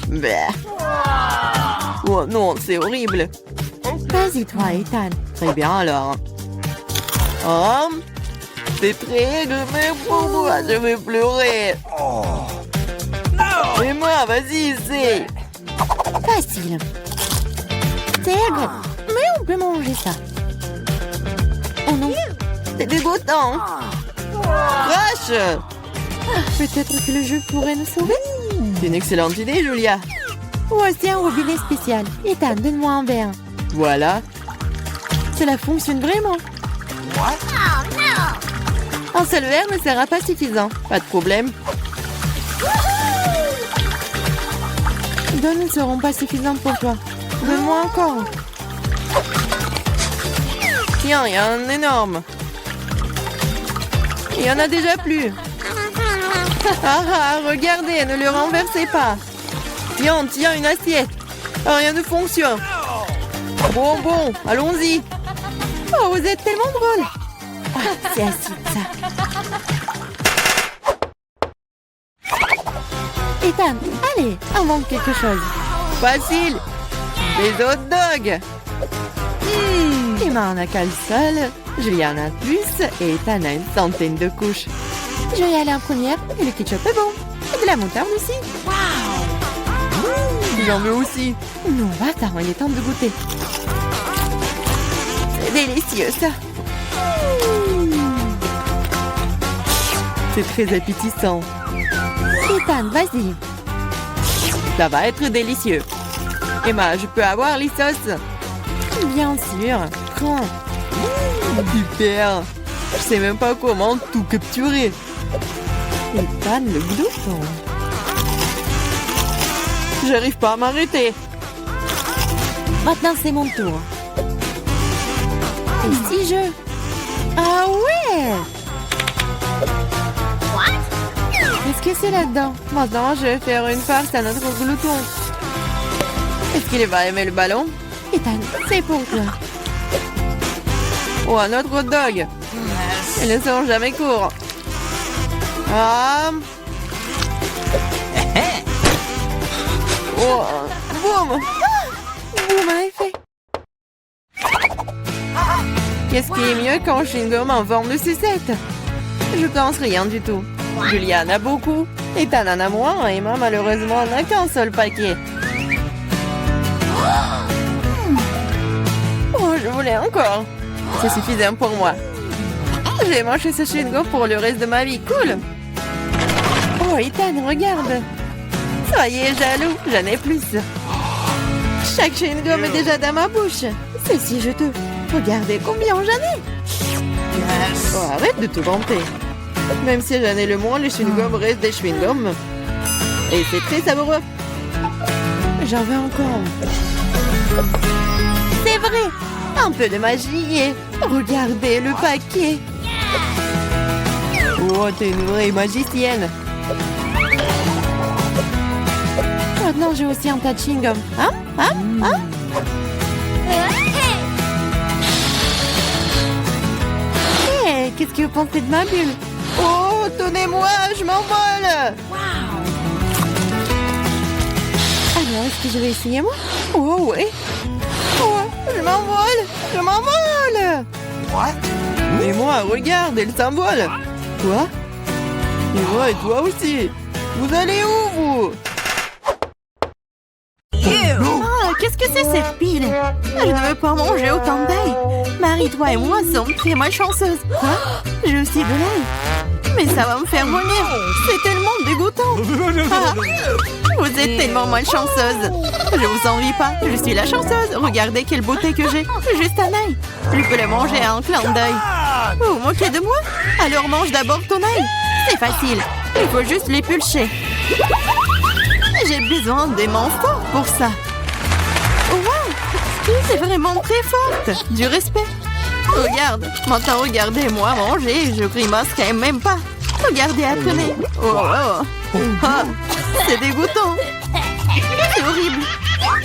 Bah. Oh non, c'est horrible. Vas-y toi, Ethan. Très bien alors. Oh, c'est très mais pour moi, je vais pleurer. Et moi, vas-y, c'est... Facile. C'est bon, mais on peut manger ça. Oh non, c'est dégoûtant. Crash! Peut-être que le jeu pourrait nous sauver. C'est une excellente idée, Julia. Voici un robinet spécial. Ethan, donne-moi un verre. Voilà. Cela fonctionne vraiment. Un seul verre ne sera pas suffisant. Pas de problème. Deux ne seront pas suffisants pour toi. Donne-moi encore. Tiens, il y a un énorme. Il y en a déjà plus. Regardez, ne le renversez pas. Tiens, une assiette. Rien ne fonctionne. Bon, allons-y. Oh, vous êtes tellement drôle. C'est acide, ça. Ethan, allez, invente quelque chose. Facile. Des hot dogs. Emma en a qu'un seul, Julia en a plus et Ethan a une centaine de couches. Je vais aller en première et le ketchup est bon. Et de la moutarde aussi. J'en veux aussi. Non, attends, il est temps de goûter. C'est délicieux, ça. C'est très appétissant. Ethan, vas-y. Ça va être délicieux. Emma, je peux avoir les sauces? Bien sûr. Prends. Super. Je sais même pas comment tout capturer. Ethan, le glouton. J'arrive pas à m'arrêter. Maintenant, c'est mon tour. Et si je... Ah ouais! Qu'est-ce que c'est là-dedans? Maintenant, je vais faire une farce à notre glouton. Est-ce qu'il va aimer le ballon? Ethan, c'est pour toi. Oh, un autre hot dog. Ils ne sont jamais courts. Ah. Oh, boum. Boum, en effet. Qu'est-ce qui est mieux qu'un chewing-gum en forme de sucette? Je pense rien du tout. Julia en a beaucoup. Ethan en a moins. Et Emma, malheureusement, n'a qu'un seul paquet. Oh, je voulais encore. C'est suffisant pour moi. Je vais manger ce chewing-gum pour le reste de ma vie. Cool. Oh, Ethan, regarde. Soyez jaloux, j'en ai plus. Chaque chewing-gum est déjà dans ma bouche. C'est si juteux. Regardez combien j'en ai. Oh, arrête de te vanter. Même si j'en ai le moins, les chewing-gums restent des chewing-gums. Et c'est très savoureux. J'en veux encore. C'est vrai. Un peu de magie et... Regardez le paquet. Oh, t'es une vraie magicienne. Maintenant, j'ai aussi un tas de chewing-gum. Hey, qu'est-ce que vous pensez de ma bulle? Oh, tenez-moi, je m'envole. Alors, est-ce que je vais essayer, moi? Oh, ouais. Oh, je m'envole. Et moi, regarde, elle s'envole. Quoi? Et moi, et toi aussi. Vous allez où, vous? Ew. Qu'est-ce que c'est cette pile? Je ne veux pas manger autant d'ail. Marie, toi et moi sommes très malchanceuses. Quoi? J'ai aussi de l'ail. Mais ça va me faire vomir. C'est tellement dégoûtant. Ah, vous êtes tellement malchanceuse. Je vous envie pas. Je suis la chanceuse. Regardez quelle beauté que j'ai. Juste un ail. Je peux le manger à un clin d'œil. Vous vous moquez de moi? Alors mange d'abord ton ail. C'est facile. Il faut juste l'épulcher. J'ai besoin des mains fortes pour ça. Wow! C'est vraiment très forte. Du respect. Regarde. Maintenant, regardez-moi manger. Je grimacerai même pas. Regardez, apprenez. Oh, oh. Ah, c'est dégoûtant. C'est horrible.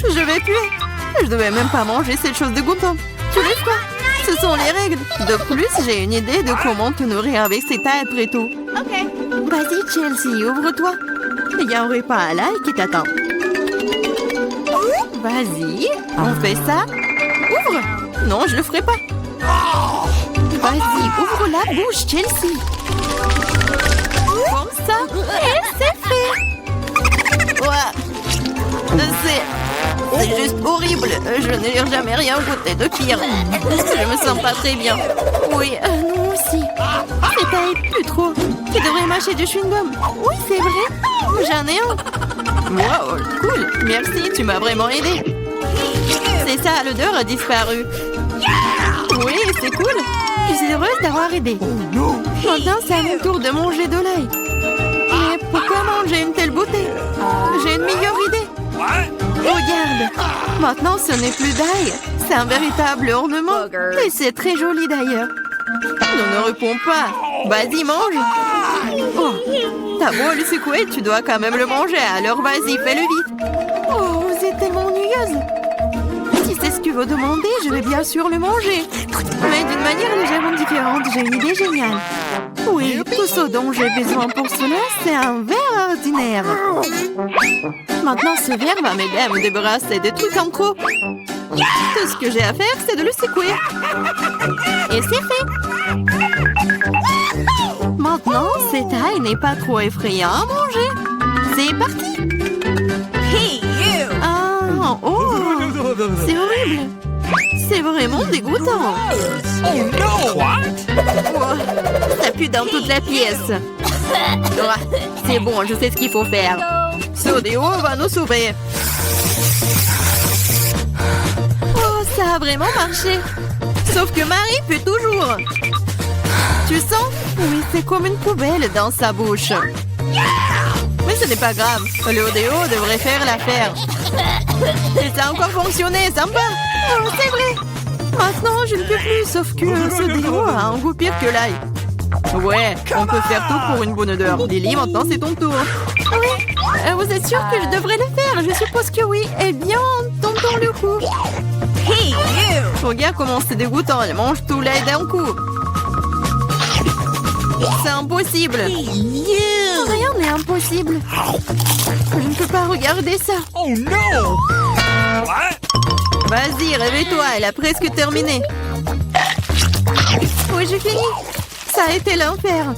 Je vais puer. Je devais même pas manger cette chose dégoûtante. Tu le feras. Ce sont les règles. De plus, j'ai une idée de comment te nourrir avec ces tailles après tout. Ok. Vas-y, Chelsea, ouvre-toi. Il y a un repas à l'ail qui t'attend. Vas-y, on fait ça. Ouvre. Non, je le ferai pas. Vas-y, ouvre la bouche, Chelsea. Comme ça. Et c'est fait. Ouais. C'est juste horrible. Je n'ai jamais rien goûté de pire. Je me sens pas très bien. Oui, nous aussi. C'est pas plus trop. Tu devrais mâcher du chewing-gum. Oui, c'est vrai. J'en ai un. Wow, cool. Merci, tu m'as vraiment aidé. C'est ça, l'odeur a disparu. Oui, c'est cool. Je suis heureuse d'avoir aidé. Maintenant, c'est à mon tour de manger de l'ail. Mais pourquoi manger une telle beauté? J'ai une meilleure idée. Regarde. Maintenant, ce n'est plus d'ail. C'est un véritable ornement. Et c'est très joli d'ailleurs. Ne réponds pas. Vas-y, mange. Oh, t'as beau le secouer, tu dois quand même le manger. Alors vas-y, fais-le vite. Oh, vous êtes tellement ennuyeuse. Si c'est ce que tu veux demander, je vais bien sûr le manger. Mais d'une manière légèrement différente, j'ai une idée géniale. Oui, tout ce dont j'ai besoin pour cela, c'est un verre ordinaire. Maintenant, ce verre va m'aider à me débarrasser des trucs en trop. Tout ce que j'ai à faire, c'est de le secouer. Et c'est fait. Maintenant, cette taille n'est pas trop effrayant à manger. C'est parti. Hey, you! Ah, oh, c'est horrible. C'est vraiment dégoûtant. Oh no! What? Oh, ça pue dans toute la pièce. Oh, c'est bon, je sais ce qu'il faut faire. Ce déo va nous sauver. Oh, ça a vraiment marché. Sauf que Marie pue toujours. Tu sens? Oui, c'est comme une poubelle dans sa bouche. Mais ce n'est pas grave. Le odéo devrait faire l'affaire. Et ça a encore fonctionné, sympa. Oh, c'est vrai. Maintenant, je ne peux plus, sauf que ce déo a un goût pire que l'ail. Ouais, on peut faire tout pour une bonne odeur. Lily, maintenant c'est ton tour. Oui, vous êtes sûr que je devrais le faire? Je suppose que oui. Eh bien, tentons le coup. Hey, you! Regarde comment c'est dégoûtant. Elle mange tout l'ail d'un coup. C'est impossible. Rien n'est impossible. Je ne peux pas regarder ça. Oh no! What? Vas-y, réveille-toi. Elle a presque terminé. Oui, j'ai fini. Ça a été l'enfer.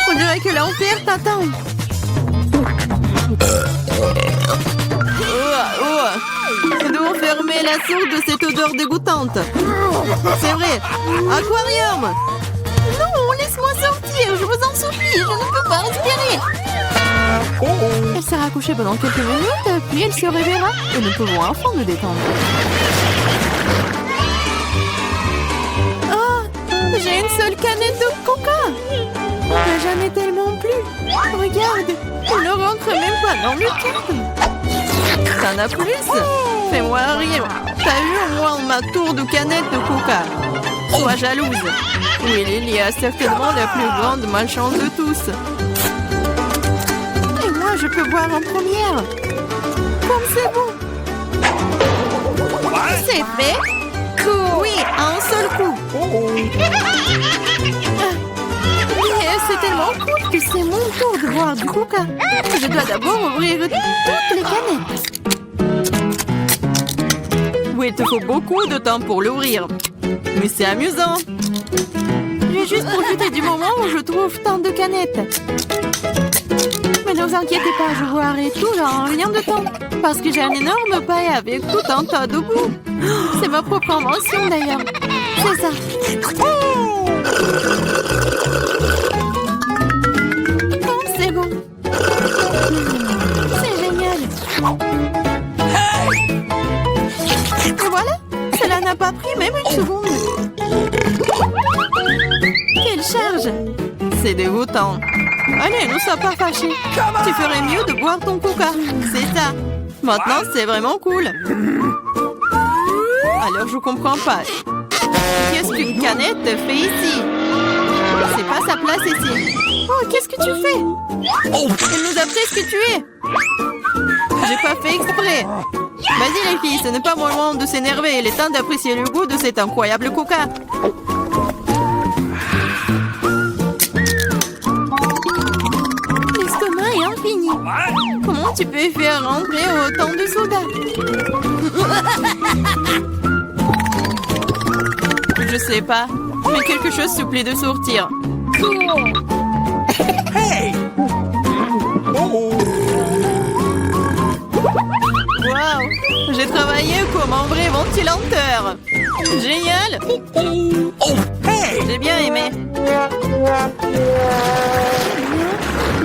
On dirait que l'enfer t'attend. Nous devons fermer la source de cette odeur dégoûtante. C'est vrai. Aquarium. Non, laisse-moi sortir. Je vous en supplie. Je ne peux pas respirer. Elle sera couchée pendant quelques minutes, puis elle se réveillera. Et nous pouvons enfin nous détendre. J'ai une seule canette de coca. J'en ai tellement plus. Regarde, on ne rentre même pas dans le cadre. T'en as plus? Fais-moi rire. T'as eu au moins ma tour de canette de coca. Sois jalouse. Oui, Lily a certainement la plus grande malchance de tous. Et moi, je peux boire en première. Comme c'est bon. C'est fait. Oui, à un seul coup. Mais c'est tellement cool que c'est mon tour de boire du coca. Je dois d'abord ouvrir toutes les canettes. Oui, il te faut beaucoup de temps pour l'ouvrir. Mais c'est amusant. Je vais juste profiter du moment où je trouve tant de canettes. Mais ne vous inquiétez pas, je boirai tout en rien de temps. Parce que j'ai un énorme paille avec tout un tas de goût. C'est ma propre invention d'ailleurs. C'est ça. Oh, c'est bon. C'est génial. Et voilà, cela n'a pas pris même une seconde. Quelle charge! C'est dégoûtant. Allez, nous sommes pas fâchés. Tu ferais mieux de boire ton coca. C'est ça. Maintenant, c'est vraiment cool. Alors, je comprends pas. Qu'est-ce qu'une canette fait ici? C'est pas sa place ici. Oh, qu'est-ce que tu fais? Elle nous a presque tués. J'ai pas fait exprès. Vas-y les filles, ce n'est pas mon moment de s'énerver. Il est temps d'apprécier le goût de cet incroyable coca. L'estomac est infini. Comment tu peux faire rentrer autant de soda? Je sais pas, mais quelque chose supplie de sortir. Hey! Oh! Waouh! J'ai travaillé comme un vrai ventilateur. Génial! Oh! Hey! J'ai bien aimé.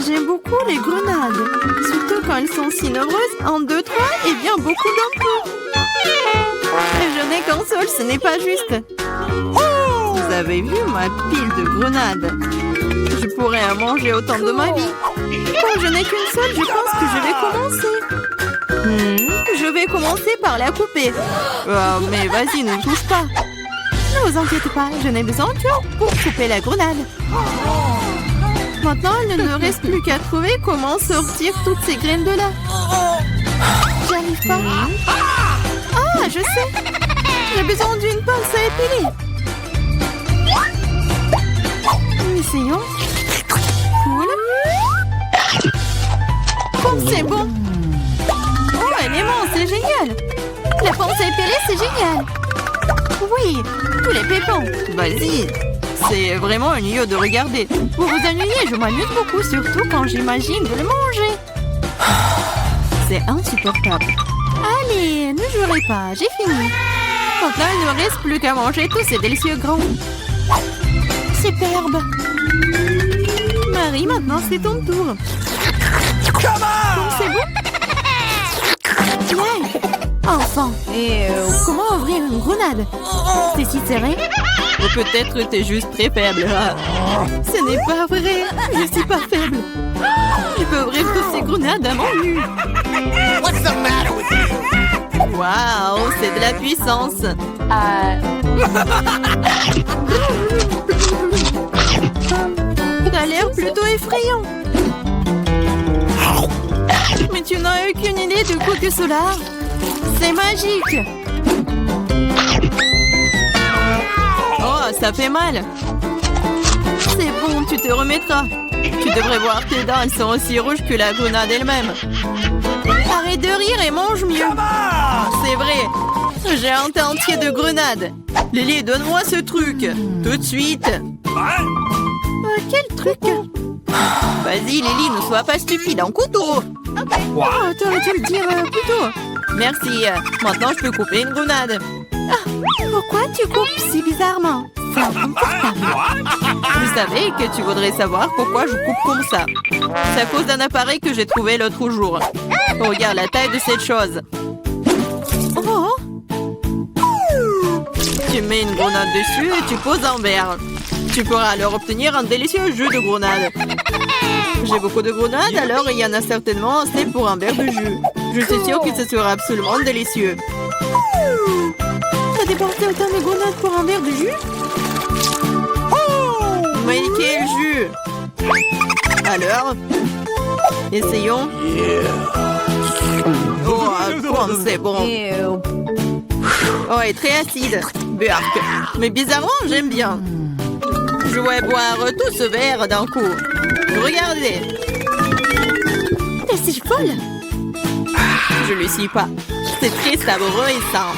J'aime beaucoup les grenades. Surtout quand elles sont si nombreuses. 1, 2, 3 et bien beaucoup d'un coup. Je n'ai qu'un seul, ce n'est pas juste. Vous avez vu ma pile de grenades? Je pourrais en manger autant de ma vie. Comme je n'ai qu'une seule, je pense que je vais commencer. Je vais commencer par la couper. Oh, mais vas-y, ne touche pas. Ne vous inquiétez pas, je n'ai besoin que pour couper la grenade. Maintenant, il ne me reste plus qu'à trouver comment sortir toutes ces graines de là. J'y arrive pas. Ah, je sais. J'ai besoin d'une pince à épiler. Essayons. Cool. Oh, c'est bon. Oh, elle est mince, c'est génial. La pince à épiler, c'est génial. Oui, tous les pépins. Vas-y. C'est vraiment ennuyeux de regarder. Vous vous ennuyez, je m'amuse beaucoup, surtout quand j'imagine de le manger. C'est insupportable. Allez, ne jouerez pas, j'ai fini. Maintenant, il ne me reste plus qu'à manger tous ces délicieux grands. Superbe. Marie, maintenant c'est ton tour. C'est bon? Ouais. Enfin. Et comment ouvrir une grenade? C'est si serré? Ou peut-être t'es juste très faible. Ce n'est pas vrai. Je suis pas faible. Je peux ouvrir toutes ces grenades à mon nu. What's the matter with you? Waouh, c'est de la puissance. Ça a l'air plutôt effrayant. Mais tu n'as aucune idée de quoi que cela. C'est magique. Oh, ça fait mal. C'est bon, tu te remettras. Tu devrais voir tes dents, elles sont aussi rouges que la grenade elle-même. Arrête de rire et mange mieux. C'est vrai. J'ai un tas entier de grenades. Lily, donne-moi ce truc. Tout de suite. Quel truc? Vas-y, Lily, ne sois pas stupide. Un couteau. Oh, t'aurais dû le dire plus tôt. Merci. Maintenant, je peux couper une grenade. Ah, pourquoi tu coupes si bizarrement? C'est inconfortable. Je savais que tu voudrais savoir pourquoi je coupe comme ça. C'est à cause d'un appareil que j'ai trouvé l'autre jour. Regarde la taille de cette chose. Oh. Tu mets une grenade dessus et tu poses un verre. Tu pourras alors obtenir un délicieux jus de grenade. J'ai beaucoup de grenades, alors il y en a certainement assez pour un verre de jus. Je suis sûre que ce sera absolument délicieux. T'as dépensé autant de grenades pour un verre de jus? Mais quel jus! Alors, essayons. Oh, c'est bon. Oh, et très acide. Burk. Mais bizarrement, j'aime bien. Je vais boire tout ce verre d'un coup. Regardez. T'es si folle? Je le suis pas. C'est très savoureux et sain.